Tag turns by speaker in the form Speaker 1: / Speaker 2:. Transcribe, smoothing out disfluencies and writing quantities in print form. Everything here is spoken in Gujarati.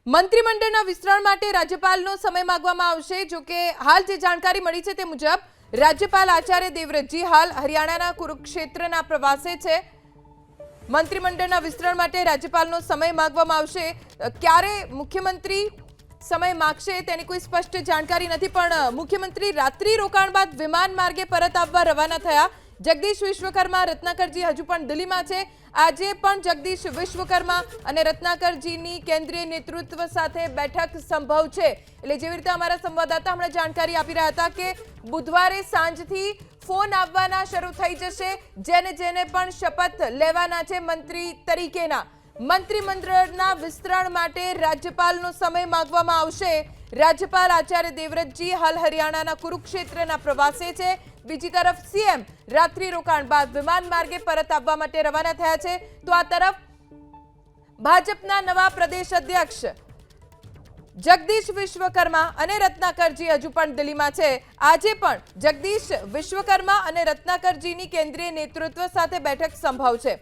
Speaker 1: મંત્રીમંડળના વિસ્તરણ માટે રાજ્યપાલનો સમય માંગવામાં આવશે। જો કે હાલ જે જાણકારી મળી છે તે મુજબ રાજ્યપાલ આચાર્ય દેવવ્રતજી હાલ હરિયાણાના કુરુક્ષેત્રના પ્રવાસે છે। મંત્રીમંડળના વિસ્તરણ માટે રાજ્યપાલનો સમય માંગવામાં આવશે। ક્યારે મુખ્યમંત્રી સમય માંગશે તેની કોઈ સ્પષ્ટ જાણકારી નથી, પણ મુખ્યમંત્રી રાત્રિ રોકાણ બાદ વિમાન માર્ગે પરત આવવા રવાના થયા। જગદીશ વિશ્વકર્મા રત્નાકરજી હજુ પણ દિલ્હીમાં છે। આજે પણ જગદીશ વિશ્વકર્મા અને રત્નાકરજીની કેન્દ્રીય નેતૃત્વ સાથે બેઠક સંભવ છે। એટલે જેવી રીતે અમારા સંવાદદાતા હમણાં જાણકારી આપી રહ્યા હતા કે બુધવારે સાંજથી ફોન આવવાના શરૂ થઈ જશે, જેને પણ શપથ લેવાના છે મંત્રી તરીકેના। મંત્રીમંડળના વિસ્તરણ માટે રાજ્યપાલનો સમય માંગવામાં આવશે। રાજ્યપાલ આચાર્ય દેવવ્રતજી હાલ હરિયાણાના કુરુક્ષેત્રના પ્રવાસે છે। બીજી તરફ સીએમ રાત્રિ રોકાણ બાદ વિમાન માર્ગે પરત આવવા માટે રવાના થયા છે। તો આ તરફ ભાજપના નવા પ્રદેશ અધ્યક્ષ જગદીશ વિશ્વકર્મા અને રત્નાકરજી હજુ પણ દિલ્હીમાં છે। આજે પણ જગદીશ વિશ્વકર્મા અને રત્નાકરજીની કેન્દ્રીય નેતૃત્વ સાથે બેઠક સંભવ છે।